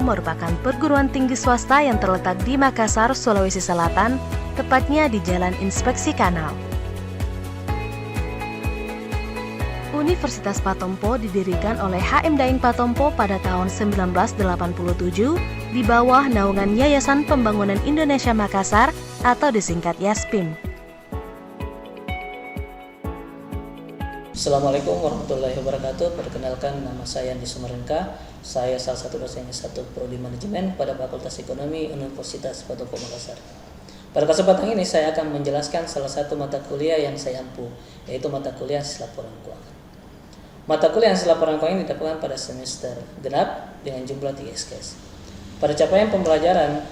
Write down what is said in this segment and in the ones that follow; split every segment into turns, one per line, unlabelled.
merupakan perguruan tinggi swasta yang terletak di Makassar, Sulawesi Selatan, tepatnya di Jalan Inspeksi Kanal. Universitas Patompo didirikan oleh HM Daeng Patompo pada tahun 1987 di bawah naungan Yayasan Pembangunan Indonesia Makassar atau disingkat YASPIM.
Assalamualaikum warahmatullahi wabarakatuh. Perkenalkan, nama saya Andi Sumarenka. Saya salah satu dosen S1 Prodi Manajemen pada Fakultas Ekonomi Universitas Patompo Makassar. Pada kesempatan ini saya akan menjelaskan salah satu mata kuliah yang saya ampu, yaitu mata kuliah Analisis Laporan Keuangan. Mata kuliah Analisis Laporan Keuangan didapatkan pada semester genap dengan jumlah 3 SKS. Pada capaian pembelajaran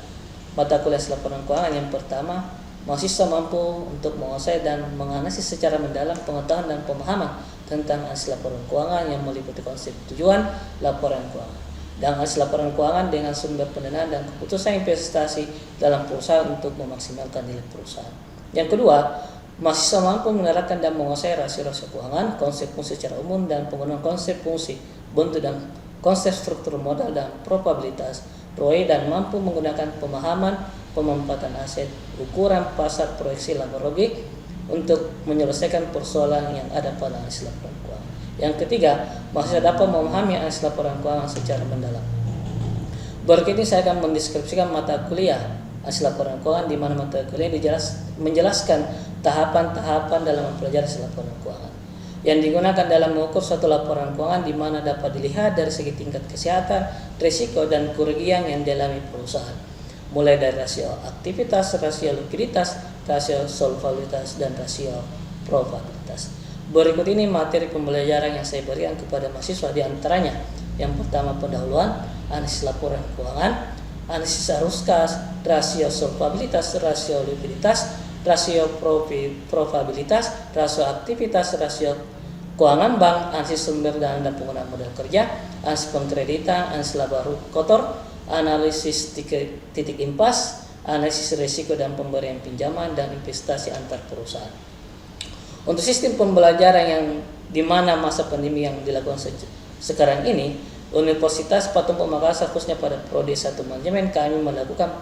mata kuliah Analisis Laporan Keuangan yang pertama, mahasiswa mampu untuk menguasai dan menganalisis secara mendalam pengetahuan dan pemahaman tentang analisis laporan keuangan yang meliputi konsep tujuan laporan keuangan dan analisis laporan keuangan dengan sumber pendanaan dan keputusan investasi dalam perusahaan untuk memaksimalkan nilai perusahaan. Yang kedua, mahasiswa mampu menerapkan dan menguasai rasio-rasio keuangan, konsep fungsi secara umum dan penggunaan konsep fungsi, bentuk dan konsep struktur modal dan probabilitas ROE, dan mampu menggunakan pemahaman pemanfaatan aset, ukuran pasar, proyeksi laba logik untuk menyelesaikan persoalan yang ada pada analisis laporan keuangan. Yang ketiga, mahasiswa dapat memahami analisis laporan keuangan secara mendalam. Berikut ini saya akan mendeskripsikan mata kuliah analisis laporan keuangan, di mana mata kuliah menjelaskan tahapan-tahapan dalam mempelajari analisis laporan keuangan yang digunakan dalam mengukur suatu laporan keuangan, di mana dapat dilihat dari segi tingkat kesehatan, risiko, dan kerugian yang dialami perusahaan, mulai dari rasio aktivitas, rasio likuiditas, rasio solvabilitas, dan rasio probabilitas. Berikut ini materi pembelajaran yang saya berikan kepada mahasiswa, di antaranya yang pertama pendahuluan, analisis laporan keuangan, analisis arus kas, rasio solvabilitas, rasio likuiditas, rasio probabilitas, rasio aktivitas, rasio keuangan bank, analisis sumber dana dan penggunaan modal kerja, analisis pengkreditan, analisis laba kotor, analisis titik impas, analisis risiko dan pemberian pinjaman, dan investasi antar perusahaan. Untuk sistem pembelajaran yang di mana masa pandemi yang dilakukan sekarang ini, Universitas Patompo Makassar khususnya pada Prodi 1 Manajemen, kami melakukan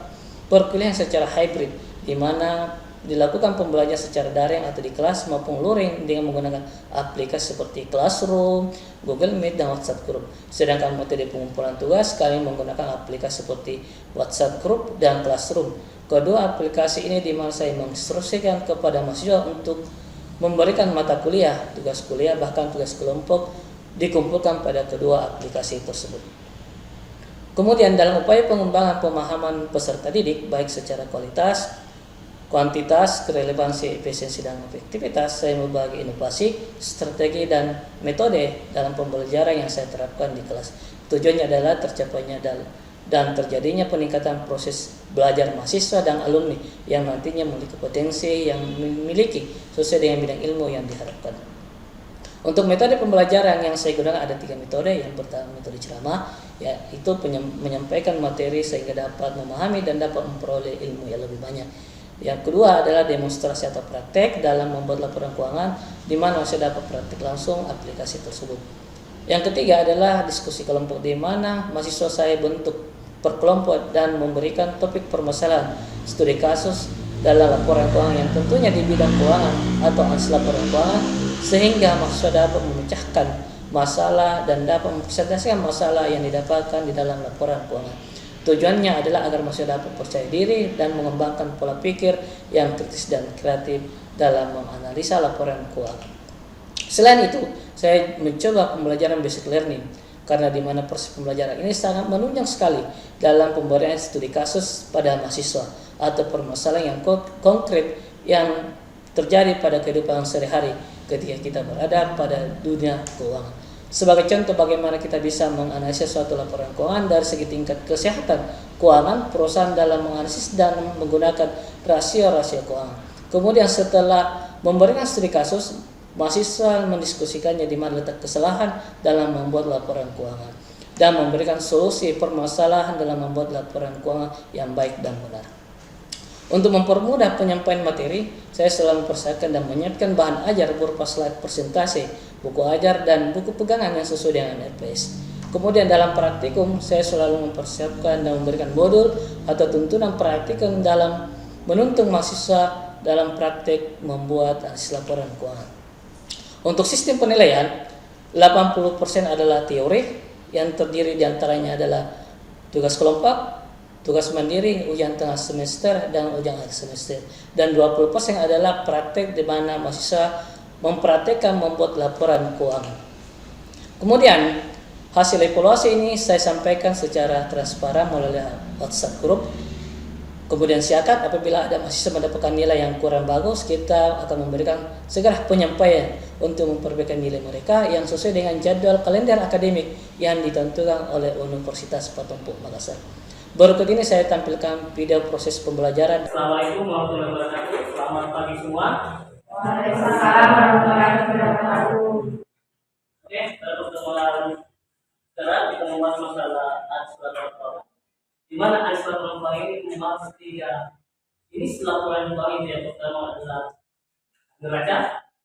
perkuliahan secara hybrid, di mana dilakukan pembelajaran secara daring atau di kelas maupun luring dengan menggunakan aplikasi seperti Classroom, Google Meet, dan WhatsApp Group. Sedangkan metode pengumpulan tugas kami menggunakan aplikasi seperti WhatsApp Group dan Classroom. Kedua aplikasi ini di mana saya menginstruksikan kepada mahasiswa untuk memberikan mata kuliah, tugas kuliah, bahkan tugas kelompok dikumpulkan pada kedua aplikasi tersebut. Kemudian dalam upaya pengembangan pemahaman peserta didik baik secara kualitas, kuantitas, relevansi, efisiensi, dan efektivitas, saya membagi inovasi, strategi, dan metode dalam pembelajaran yang saya terapkan di kelas. Tujuannya adalah tercapainya dan terjadinya peningkatan proses belajar mahasiswa dan alumni yang nantinya memiliki potensi yang memiliki sesuai dengan bidang ilmu yang diharapkan. Untuk metode pembelajaran yang saya gunakan ada 3 metode. Yang pertama metode ceramah, yaitu menyampaikan materi sehingga dapat memahami dan dapat memperoleh ilmu yang lebih banyak. Yang kedua adalah demonstrasi atau praktek dalam membuat laporan keuangan, di mana saya dapat praktek langsung aplikasi tersebut. Yang ketiga adalah diskusi kelompok, di mana mahasiswa saya bentuk per kelompok dan memberikan topik permasalahan studi kasus dalam laporan keuangan yang tentunya di bidang keuangan atau analisis laporan keuangan, sehingga mahasiswa dapat memecahkan masalah dan dapat mempresentasikan masalah yang didapatkan di dalam laporan keuangan. Tujuannya adalah agar mahasiswa dapat percaya diri dan mengembangkan pola pikir yang kritis dan kreatif dalam menganalisa laporan keuangan. Selain itu, saya mencoba pembelajaran basic learning, karena di mana proses pembelajaran ini sangat menunjang sekali dalam pemberian studi kasus pada mahasiswa atau permasalahan yang konkret yang terjadi pada kehidupan sehari-hari ketika kita berada pada dunia keuangan. Sebagai contoh bagaimana kita bisa menganalisis suatu laporan keuangan dari segi tingkat kesehatan keuangan perusahaan dalam menganalisis dan menggunakan rasio-rasio keuangan. Kemudian setelah memberikan studi kasus, mahasiswa mendiskusikannya di mana letak kesalahan dalam membuat laporan keuangan dan memberikan solusi permasalahan dalam membuat laporan keuangan yang baik dan benar. Untuk mempermudah penyampaian materi, saya selalu mempersiapkan dan menyiapkan bahan ajar berupa slide presentasi, buku ajar, dan buku pegangan yang sesuai dengan RPS. Kemudian dalam praktikum saya selalu mempersiapkan dan memberikan modul atau tuntunan praktikum dalam menuntun mahasiswa dalam praktik membuat analisis laporan keuangan. Untuk sistem penilaian, 80% adalah teori yang terdiri diantaranya adalah tugas kelompok, tugas mandiri, ujian tengah semester, dan ujian akhir semester. Dan 20% adalah praktek di mana mahasiswa mempraktekkan membuat laporan keuangan. Kemudian, hasil evaluasi ini saya sampaikan secara transparan melalui WhatsApp group. Kemudian siakat apabila ada mahasiswa mendapatkan nilai yang kurang bagus, kita akan memberikan segera penyampaian untuk memperbaiki nilai mereka yang sesuai dengan jadwal kalender akademik yang ditentukan oleh Universitas Patompo Makassar. Berikut ini saya tampilkan video proses pembelajaran.
Assalamualaikum warahmatullahi wabarakatuh. Selamat pagi semua.
Waalaikumsalam warahmatullahi wabarakatuh.
Oke, pada pertemuan sekarang kita membahas masalah analisis laporan. Di mana analisis laporan ini membahas tiga jenis laporan keuangan. Yang pertama adalah neraca,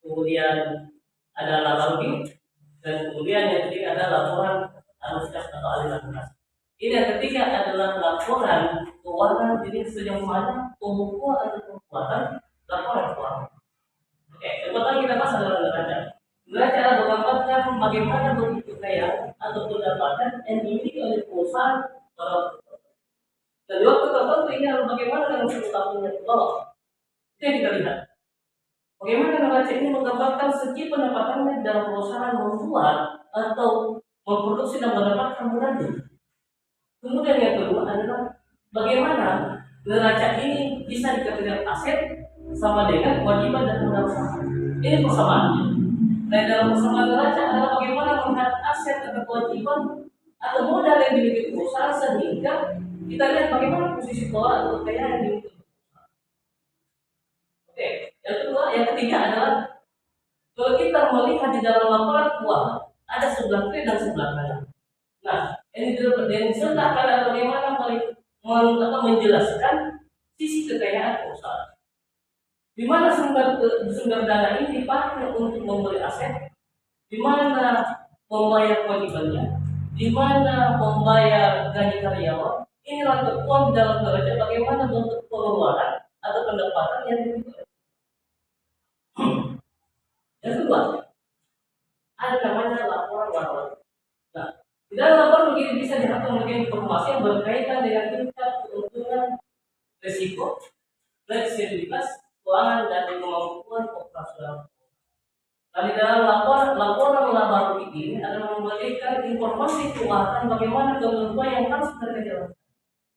kemudian ada laba rugi, dan kemudian yang ketiga adalah laporan arus kas atau aliran kas. Ini yang ketiga adalah laporan keuangan, jadi sejauh mana pembukuan atau pembuatan laporan keuangan. Oke, yang pertama kita bahas adalah neraca. Neraca adalah menggambarkan bagaimana bentuk kekayaan atau pendapatan yang dimiliki oleh perusahaan pada waktu. Dan di waktu tertentu ini adalah bagaimana dengan 10 tahunnya ke bawah. Itu yang kita lihat. Bagaimana neraca ini menggambarkan segi pendapatannya dalam perusahaan membuat atau memproduksi dan mendapatkan modalnya. Kemudian yang kedua adalah bagaimana neraca ini bisa dikategorikan aset sama dengan kewajiban dan modal usaha. Ini persamaannya. Dan dalam persamaan neraca adalah bagaimana melihat aset atau kewajiban atau modal yang dimiliki perusahaan sehingga kita lihat bagaimana posisi keuangan atau kekayaan yang dimiliki perusahaan. Oke, yang kedua, yang ketiga adalah kalau kita melihat di dalam laporan keuangan ada sebelah kiri dan sebelah kanan. Nah, ini disertakan adalah bagaimana menjelaskan sisi kekayaan perusahaan. Di mana sumber dana ini dipakai untuk membeli aset, di mana membayar kewajibannya, di mana membayar gaji karyawan. Inilah keuangan dalam neraca bagaimana bentuk pengeluaran atau pendapatan yang dimiliki. Yang kedua, ada namanya laporan warna. Nah, di dalam laporan begini bisa diatur mengenai informasi yang berkaitan dengan tingkat keuntungan, risiko, fleksibilitas keuangan dan kemampuan operasional. Dan di dalam laporan laba rugi ini adalah memberikan informasi keuangan bagaimana ketentuan yang harus mereka jalankan,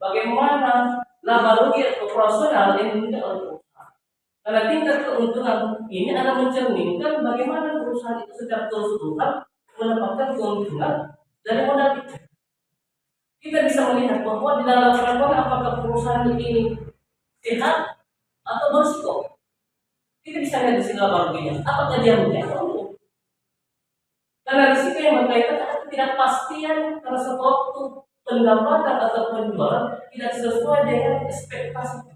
bagaimana laba rugi operasional yang dimiliki oleh perusahaan. Karena tingkat keuntungan ini akan mencerminkan bagaimana perusahaan itu secara keseluruhan mendapatkan keuntungan dari modal itu. Kita bisa melihat bahwa di dalam laporan apakah perusahaan ini sehat atau berisiko. Kita bisa lihat di sini laba ruginya. Apakah dia rugi atau enggak? Karena risiko yang berkaitan dengan ketidakpastian karena sewaktu pendapatan atau penjualan tidak sesuai dengan ekspektasi.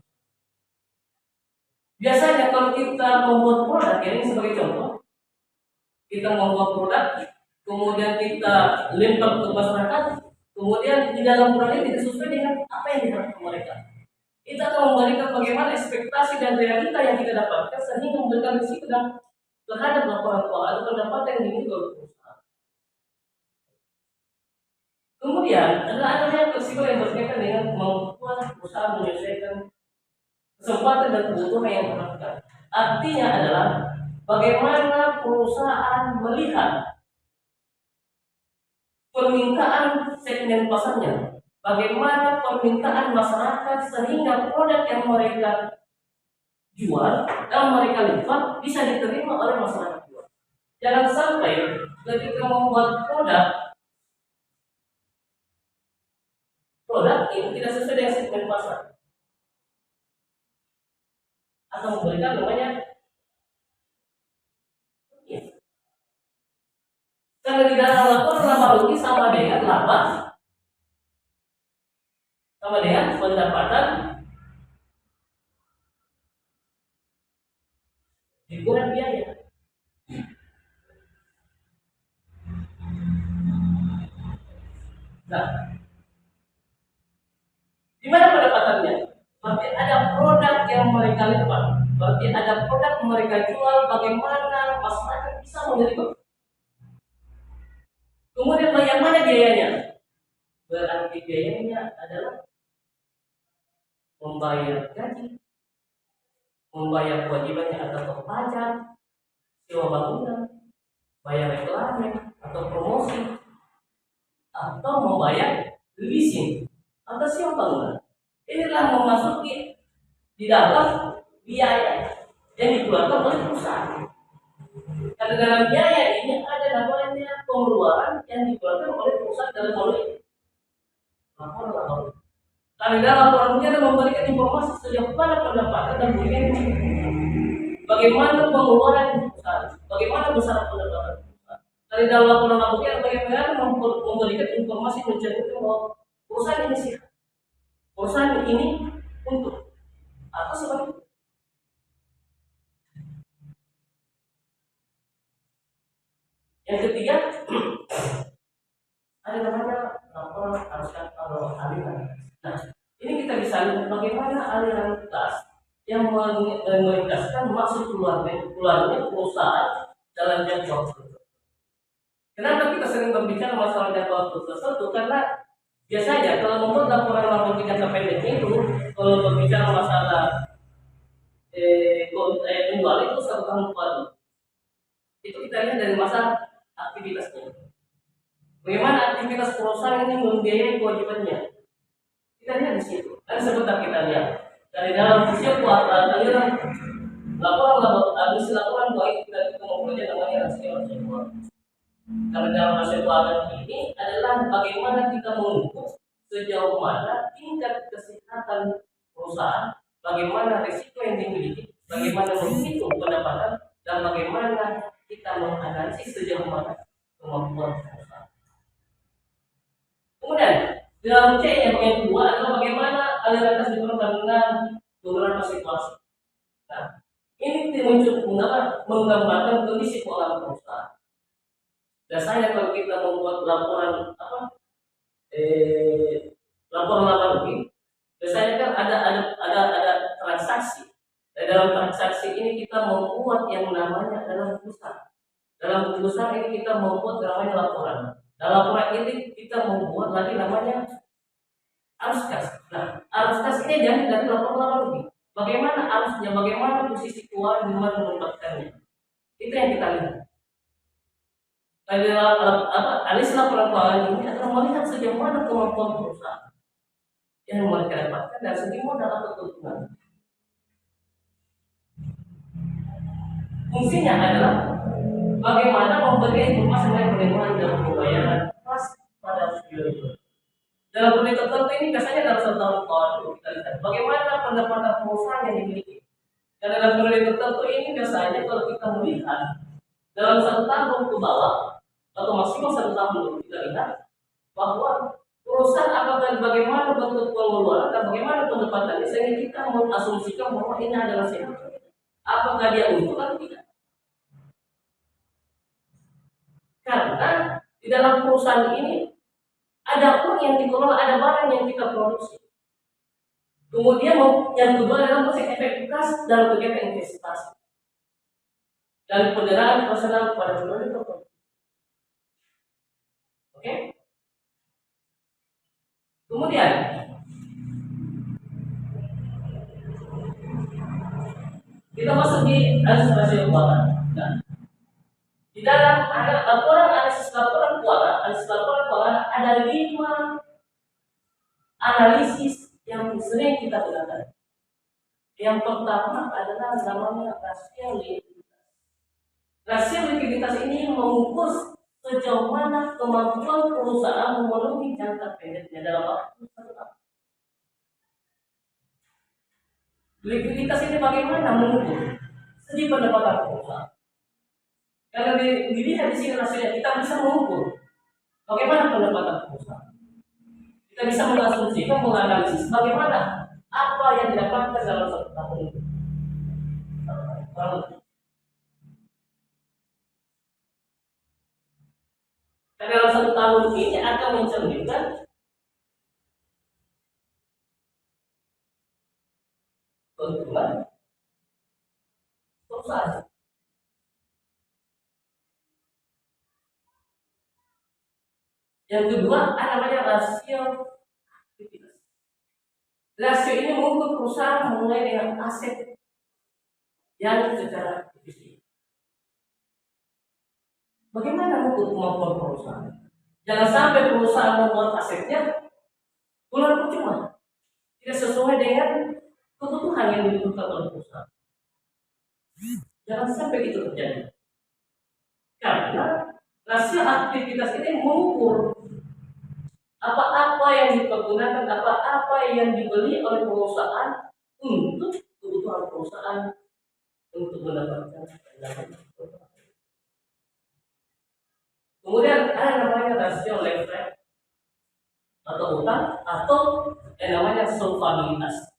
Biasanya kalau kita membuat produk, ya ini sebagai contoh, kita membuat produk, kemudian kita lempar ke masyarakat, kemudian di dalam produk ini tidak sesuai dengan apa yang diharapkan mereka. Itu akan memberikan bagaimana ekspektasi dan realita yang kita dapatkan sehingga memberikan risiko dan terhadap laporan keuangan atau pendapatan yang dimiliki oleh perusahaan. Kemudian ada risiko yang berkaitan dengan kemampuan perusahaan menyelesaikan kesempatan dan kebutuhan yang diperlukan. Artinya adalah bagaimana perusahaan melihat permintaan segmen pasarnya. Bagaimana permintaan masyarakat sehingga produk yang mereka jual dan mereka lipat bisa diterima oleh masyarakat jual. Jangan sampai ketika membuat produk ini tidak sesuai dengan segmen pasar atau memberikan namanya ya. Karena di dalam laporan laba rugi sama dengan pendapatan dikurang biaya. Nah, di mana pendapatannya? Berarti ada produk yang mereka lepas, berarti ada produk yang mereka jual, bagaimana masyarakat bisa menerima. Kemudian bagaimana biayanya? Berarti biayanya adalah membayar gaji, membayar kewajibannya atau pajak, sewa bangunan, bayar reklamnya atau promosi, atau membayar leasing atau sewa bangunan. Inilah memasuki di dalam biaya yang dikeluarkan oleh perusahaan. Karena dalam biaya ini ada namanya pengeluaran yang dikeluarkan oleh perusahaan dalam hal ini. Laporan. Karena dalam laporan ini ada memberikan informasi sejauh mana pendapatan dan kerugian, bagaimana pengeluaran perusahaan, bagaimana besaran pendapatan perusahaan. Dari dalam laporan ini bagaimana memberikan informasi mencerminkan bahwa perusahaan ini sehat, perusahaan ini untuk apa sebabnya. Yang ketiga, ada namanya laporan aliran. Nah, ini kita bisa lihat bagaimana aliran kas yang melintaskan maksud keluarnya perusahaan dalam jangka waktu. Kenapa kita sering berbicara masalah jangka waktu tertentu? Karena biasanya kalau membuat laporan jangka pendek itu, kalau berbicara masalah penjual itu 1 tahun baru. Itu kita lihat dari masa aktivitasnya. Bagaimana aktivitas perusahaan ini membiayai kewajibannya? Kita lihat di situ. Dan sebentar kita lihat dari dalam usia aliran laporan baik kita mempunyai namanya rasio keuangan. Karena dalam rasio keuangan ini adalah bagaimana kita mengukur sejauh mana tingkat kesehatan perusahaan, bagaimana risiko yang dimiliki, bagaimana menghitung pendapatan, dan bagaimana kita menganalisis sejauh mana kemampuan perusahaan. Kemudian dalam C yang kedua adalah bagaimana aliran kas diperlukan dengan beberapa situasi. Nah, ini menggambarkan kondisi keuangan perusahaan. Biasanya kalau kita membuat laporan laporan ini, biasanya kan ada transaksi. Dan dalam transaksi ini kita membuat yang namanya dalam besar. Dalam buku besar ini kita membuat namanya laporan. Dalam laporan ini kita membuat lagi namanya arus kas. Nah, arus kas ini jangan dari laporan ini. Bagaimana arusnya, bagaimana posisi keuangan, di mana menempatkannya. Itu yang kita lihat. Dari analis laporan keuangan ini adalah melihat sejauh mana kemampuan perusahaan yang mereka dapatkan dari segi modal atau keuntungan. Fungsinya adalah bagaimana memberi informasi mengenai penerimaan dalam pembayaran pas pada periode. Dalam periode tertentu ini biasanya dalam 1 tahun keuangan kita lihat bagaimana pendapatan perusahaan yang dimiliki. Dan dalam periode tertentu ini biasanya kalau kita melihat dalam 1 tahun ke bawah atau maksimal 1 tahun kita lihat bahwa perusahaan apakah bagaimana bentuk pengeluaran dan bagaimana pendapatannya sehingga kita mengasumsikan bahwa ini adalah sehat. Apakah dia untung atau tidak? Karena di dalam perusahaan ini ada uang yang dikelola, ada barang yang kita produksi. Kemudian yang kedua adalah proses efektivitas dalam kegiatan investasi dan pendanaan personal pada periode tertentu. Oke? Kemudian kita masuk di analisis rasio keuangan. Nah, di dalam ada analisis laporan keuangan ada 5 analisis yang sering kita gunakan. Yang pertama adalah namanya rasio likuiditas. Rasio likuiditas ini mengukur sejauh mana kemampuan perusahaan memenuhi jangka pendeknya dalam waktu 1 tahun. Likuiditas ini bagaimana mengukur segi pendapatan perusahaan? Karena dilihat di sini hasilnya kita bisa mengukur bagaimana pendapatan perusahaan. Kita bisa mengasumsikan, menganalisis bagaimana apa yang didapatkan dalam 1 tahun itu. Karena dalam 1 tahun ini akan mencerminkan perusahaan. Yang kedua ada namanya rasio aktivitas. Rasio ini mengukur perusahaan mulai dengan aset yang secara efisien. Bagaimana mengukur kemampuan perusahaan? Jangan sampai perusahaan membuat asetnya keluar percuma, tidak sesuai dengan kebutuhan yang dibutuhkan oleh perusahaan. Jangan sampai itu terjadi. Karena rasio aktivitas ini mengukur apa-apa yang dipergunakan, apa-apa yang dibeli oleh perusahaan untuk kebutuhan perusahaan untuk mendapatkan pendapatan. Kemudian ada namanya rasio leverage atau utang atau yang namanya solvabilitas.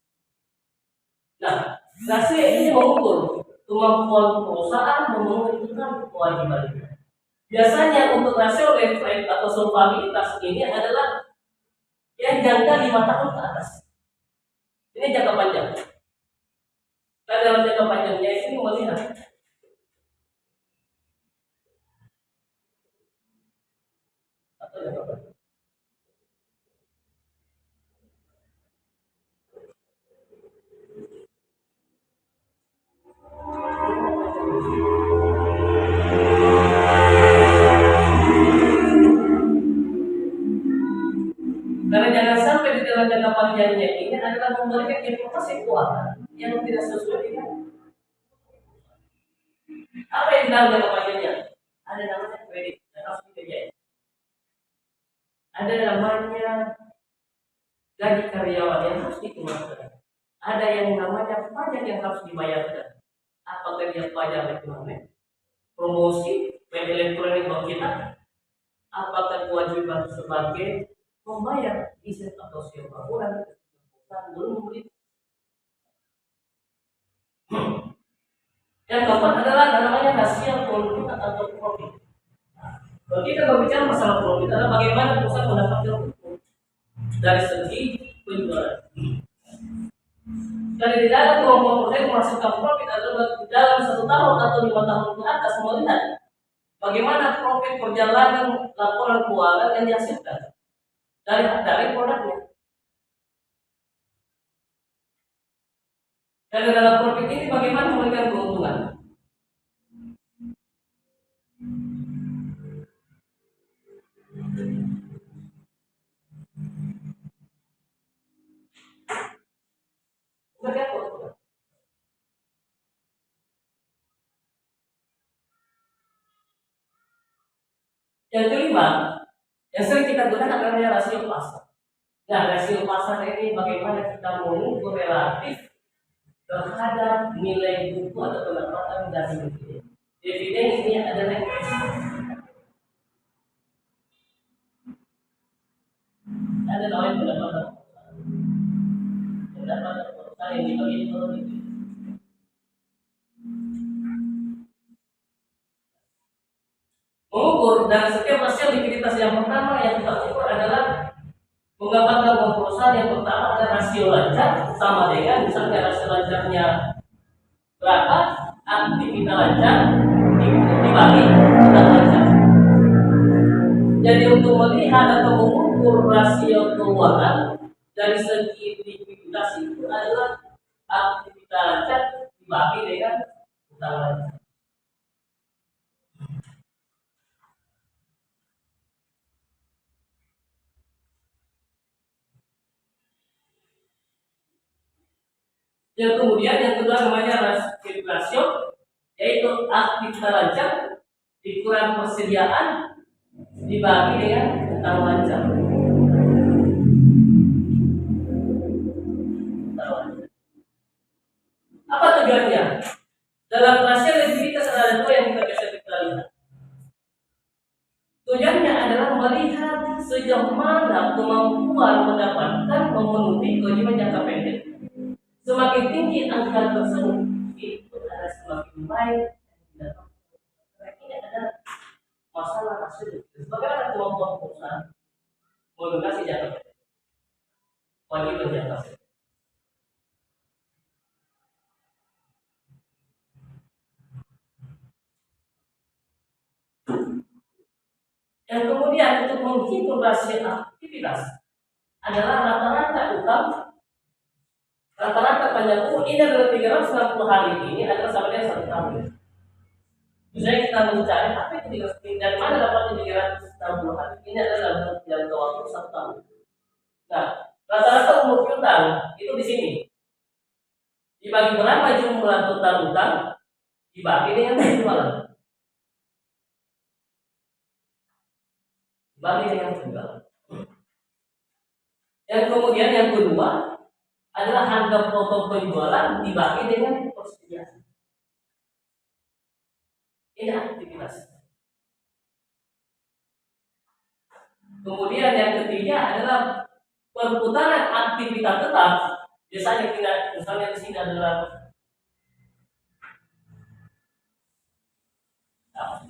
Nah, rasio ini mengukur kemampuan perusahaan memenuhi kewajibannya. Biasanya untuk rasio leverage atau solvabilitas ini adalah yang jangka 5 tahun ke atas. Ini jangka panjang. Dan dalam jangka panjangnya ini melihat atau jangka panjang. Karena jangan sampai di dalam jangka panjangnya ini adalah memberikan informasi keuangan yang tidak sesuai dengan apa yang dalam jangka panjangnya. Ada namanya kredit yang harus dikerjain. Ada namanya gaji karyawan yang harus dikeluarkan. Ada yang namanya pajak yang harus dibayarkan. Apakah dia pajak elektronik, promosi, web elektronik bank kita? Apakah kewajiban sebagai membayar izin atau sewa bulan belum membeli? Yang keempat adalah namanya rasio keuntungan atau profit. Kalau kita berbicara masalah profit adalah bagaimana perusahaan mendapatkan untung dari segi penjualan. Dan di dalam kemampuan perusahaan menghasilkan profit adalah dalam 1 tahun atau 5 tahun ke atas melihat bagaimana profit perjalanan laporan keuangan yang dihasilkan dari produknya. Dan dalam profit ini bagaimana memberikan keuntungan? Memberikan keuntungan. Yang kelima, yang sering kita gunakan adalah rasio pasar. Nah, rasio pasar ini bagaimana kita mengukur relatif terhadap nilai buku atau pendapatan dari dividen. Dividen ini adalah ada namanya pendapatan perusahaan yang dibagi menurut itu. Mengukur dan setiap rasio likuiditas yang pertama yang kita ukur adalah menggambarkan bahwa perusahaan yang pertama ada rasio lancar sama dengan misalnya rasio lancarnya berapa, aktivitas lancar dibagi utang lancar. Jadi untuk melihat atau mengukur rasio keuangan dari segi likuiditas itu adalah aktivitas lancar dibagi dengan utang lancar. Yang kemudian yang kedua namanya rasio, yaitu aktivitas lancar dikurangi persediaan dibagi dengan utang lancar. Apa tujuannya? Dalam rasio likuiditas ada 2 yang kita bisa lihat. Tujuannya adalah melihat sejauh mana kemampuan mendapatkan memenuhi kewajiban jangka pendek. Semakin tinggi angka tersebut, itu adalah semakin baik. Ini adalah masalah rasio. Bagaimana kemampuan perusahaan melunasi jangka pendek, kewajiban jangka pendek. Kemudian untuk menghitung rasio aktivitas adalah rata-rata utang, rata-rata panjang umur ini adalah 360 hari ini adalah sama dengan 1 tahun. Misalnya kita mencari apa itu 360, dari mana dapatnya 360 hari ini adalah dalam jangka waktu 1 tahun. Nah, rata-rata umur piutang itu di sini. Dibagi berapa jumlah total utang dibagi dengan penjualan. Dibagi dengan penjualan. Yang kemudian yang kedua adalah harga pokok penjualan dibagi dengan persediaan. Ini aktivitas. Kemudian yang ketiga adalah perputaran aktivitas tetap. Biasanya kita misalnya di sini adalah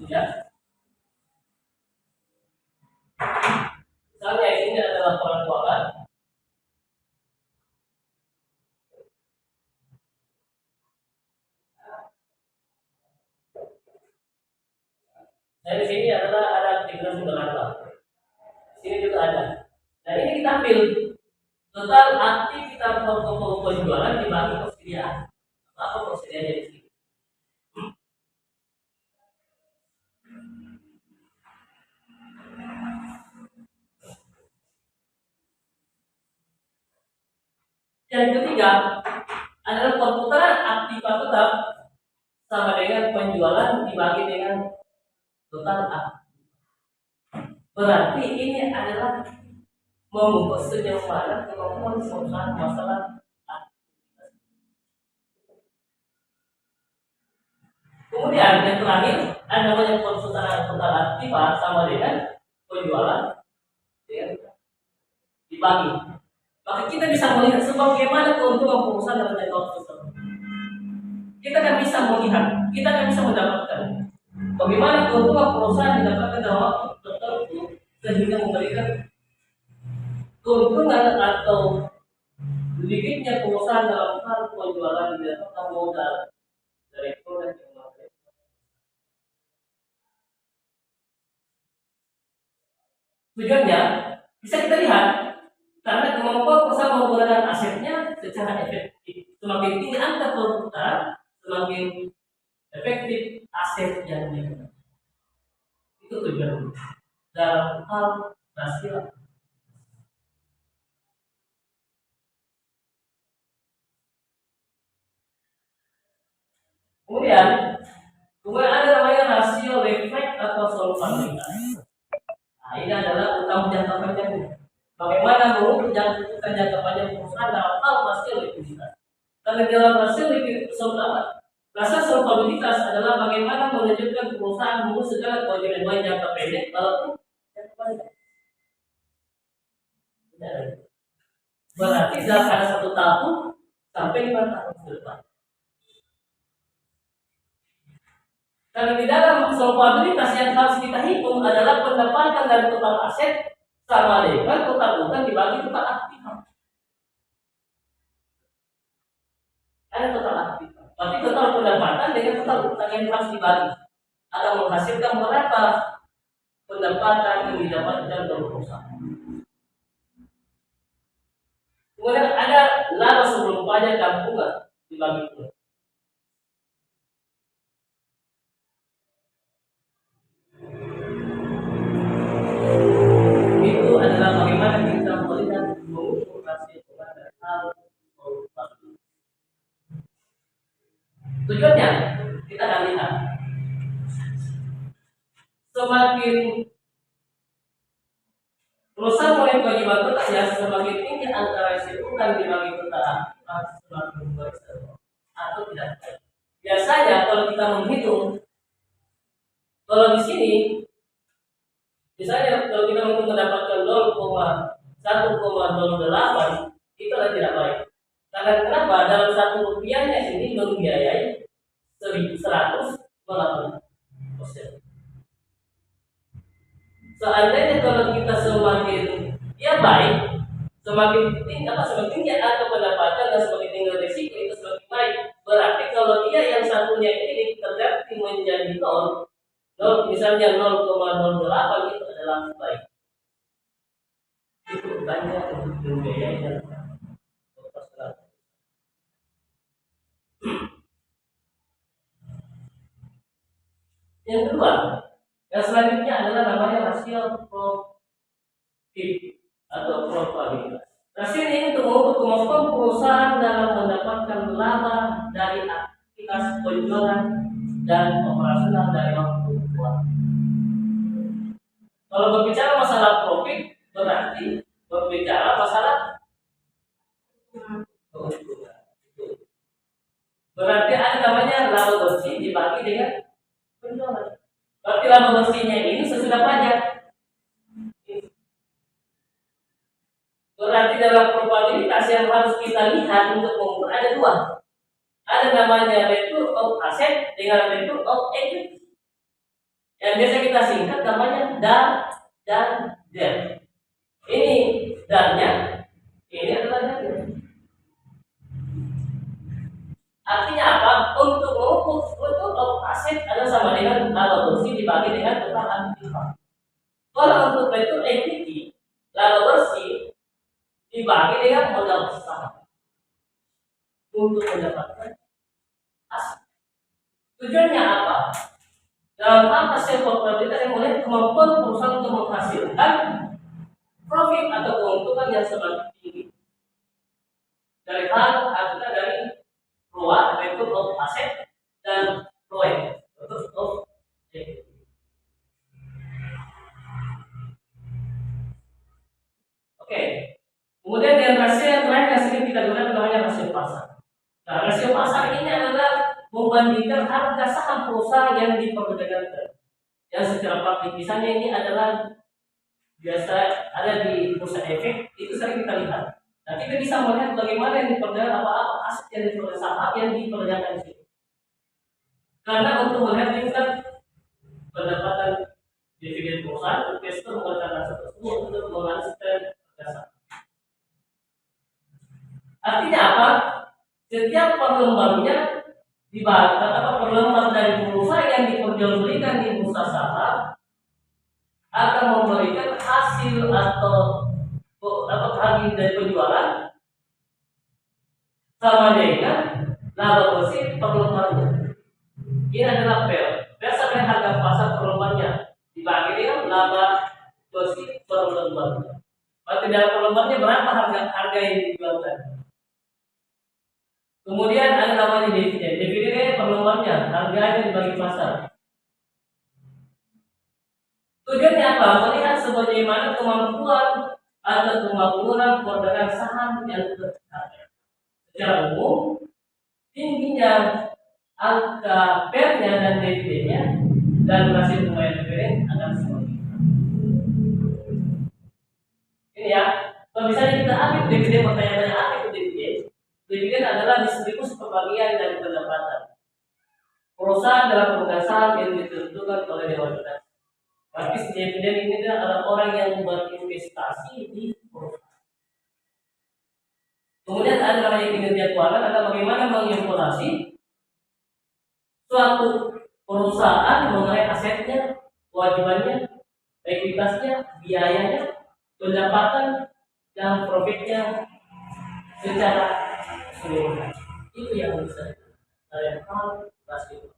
ya. Misalnya ini adalah laporan keuangan. Nah di sini adalah ada aktivitas berapa. Di sini juga ada. Nah ini kita ambil total aktivitas pokok penjualan dibagi persediaan. Apa persediaannya di sini? Yang ketiga adalah perputaran aktivitas tetap sama dengan penjualan dibagi dengan total aktivitas. Berarti ini adalah mengukur sejauh mana kemampuan perusahaan masalah aktivitas. Kemudian yang terakhir ada namanya perputaran total aktivitas sama dengan penjualan dibagi. Maka kita bisa melihat sebagaimana keuntungan perusahaan dalam jangka waktu tersebut. Kita akan bisa melihat, kita akan bisa mendapatkan bagaimana keuntungan perusahaan didapatkan dalam waktu tertentu sehingga memberikan keuntungan atau sedikitnya perusahaan dalam hal penjualan didapatkan modal dari produk yang mereka. Tujuannya bisa kita lihat karena kemampuan perusahaan menggunakan asetnya secara efektif. Semakin tinggi angka perputaran, semakin efektif aset yang dimiliki. Itu tujuan dalam hal rasio. Kemudian ada namanya rasio refleks atau solvabilitas. Nah, ini adalah utang jangka panjang. Bagaimana mengukur jangka panjang perusahaan dalam hal rasio likuiditas. Karena dalam rasio solvabilitas adalah bagaimana menunjukkan perusahaan mengurus segala kewajiban baik jangka pendek maupun jangka panjang. Berarti dalam ada 1 tahun sampai 5 tahun ke depan. Karena di dalam solvabilitas yang harus kita hitung adalah pendapatan dari total aset sama dengan total utang dibagi total aktivitas. Ada total aktivitas. Berarti total pendapatan dengan total utang yang harus dibagi akan menghasilkan berapa pendapatan yang didapatkan dari perusahaan. Kemudian ada laba sebelum pajak dan bunga dibagi pula. Itu adalah bagaimana kita melihat mengukur rasio pada hal solvabilitas. Tujuannya kita akan lihat semakin perusahaan mulai kewajiban tetap ya semakin tinggi angka rasio utang dibagi total aktivitas semakin besar atau tidak. Biasanya kalau kita menghitung, kalau di sini misalnya kalau kita mendapatkan 0,1,08 itu adalah tidak baik. Karena kenapa? Dalam 1 rupiahnya ini membiayai 1.180%. Seandainya kalau kita semakin baik, semakin tinggi angka pendapatan dan semakin tinggi risiko itu semakin baik. Berarti kalau dia yang satunya ini terjadi menjadi 0, Misalnya 0,08 itu adalah baik. Itu banyak untuk membiayai dan operasional. Yang kedua, yang selanjutnya adalah namanya rasio profit atau probabilitas. Rasio ini untuk mengukur kemampuan perusahaan dalam mendapatkan laba dari aktivitas penjualan dan operasional dari waktu ke waktu. Kalau berbicara masalah profit, berarti berbicara masalah keuntungan. Berarti ada namanya laba bersih dibagi dengan penjualan. Berarti laba bersihnya ini sesudah pajak. Berarti dalam probabilitas yang harus kita lihat untuk mengukur ada dua. Ada namanya return of asset dengan return of equity. Yang biasa kita singkat namanya DAR dan DER. Ini DAR-nya, ini adalah DER-nya. Artinya apa? Untuk mengukur return of asset adalah sama dengan laba bersih dibagi dengan total aktiva. Kalau untuk return equity, laba bersih dibagi dengan modal usaha untuk mendapatkan aset. Tujuannya apa? Dalam hal hasil probabilitas yang melihat kemampuan perusahaan untuk menghasilkan profit atau keuntungan yang semakin tinggi dari hal atau dari ROA, return of asset, dan ROE, return of equity. Oke. Kemudian yang rasio yang terakhir yang sering kita gunakan namanya rasio pasar. Nah, rasio pasar ini adalah membandingkan harga saham perusahaan yang diperdagangkan. Yang secara publik, misalnya ini adalah biasa ada di bursa efek, itu sering kita lihat. Nah, kita bisa melihat bagaimana yang diperdagangkan, apa aset yang diperdagangkan, saham yang diperdagangkan di sini. Karena untuk melihat tingkat pendapatan dividen perusahaan, investor menggunakan aset tersebut untuk menganalisis tren harga saham. Artinya apa? Setiap per lembarnya per lembar dari perusahaan yang diperjualbelikan di bursa saham akan memberikan hasil atau hasil dari penjualan sama dengan laba bersih per lembarnya. Ini adalah PER. PER sampai harga pasar per lembarnya dibagi dengan laba bersih per lembarnya. Berarti dalam per lembarnya berapa harga yang dijualkan? Kemudian ada namanya dividen. Dividen per lembarnya, harganya dibagi pasar. Tujuannya apa? Melihat sebagaimana kemampuan atau kemampuan perdagangan saham yang tercapai. Secara umum, tingginya angka PER-nya dan dividennya dan hasil pembayaran dividen akan semakin. Ini ya. Kalau misalnya kita ambil dividen, pertanyaannya apa itu dividen? Dividen adalah distribusi pembagian dari pendapatan perusahaan dalam pemegang saham yang ditentukan oleh dewan pers. Berarti dividen ini adalah orang yang berinvestasi di perusahaan. Kemudian ada namanya kinerja keuangan, adalah bagaimana mengevaluasi suatu perusahaan mengenai asetnya, kewajibannya, ekuitasnya, biayanya, pendapatan, dan profitnya secara keseluruhan. Itu yang bisa dalam hal rasio.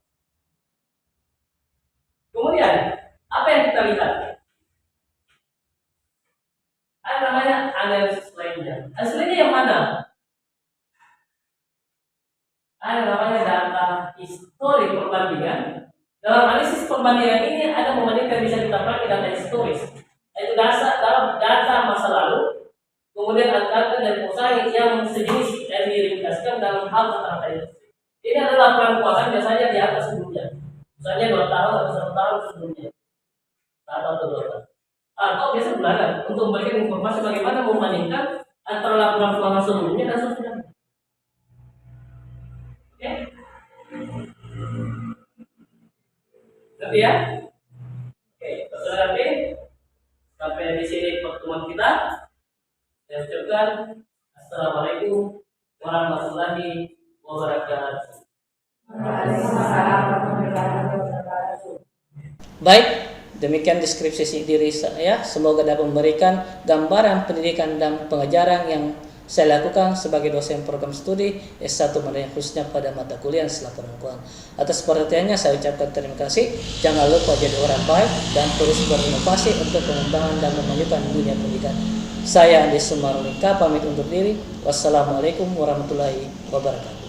Kemudian apa yang kita lihat? Ada namanya analisis lainnya. Analisis lainnya yang mana? Ada namanya data histori perbandingan. Dalam analisis perbandingan ini ada membandingkan, bisa kita pakai data historis. Itu data masa lalu. Kemudian angkatan dari perusahaan yang sejenis dan diringkaskan dalam hal rata-rata industri. Ini adalah laporan keuangan biasanya di atas sebelumnya. Misalnya 2 tahun atau 1 tahun sebelumnya. 1 atau 2 tahun. Atau biasa bulanan untuk memberikan informasi bagaimana membandingkan antara laporan keuangan sebelumnya dan sesudahnya. Oke? Ngerti ya? Oke, saudara sampai di sini pertemuan kita. Saya ucapkan Assalamualaikum warahmatullahi wabarakatuh.
Waalaikumsalam warahmatullahi wabarakatuh.
Baik, demikian deskripsi diri saya. Semoga dapat memberikan gambaran pendidikan dan pengajaran yang saya lakukan sebagai dosen program studi S1 Mandarin khususnya pada mata kuliah Islam Perempuan. Atas perhatiannya saya ucapkan terima kasih. Jangan lupa jadi orang baik dan terus berinovasi untuk pengembangan dan memajukan dunia pendidikan. Saya Andi Sumarulika pamit undur diri. Wassalamualaikum warahmatullahi wabarakatuh.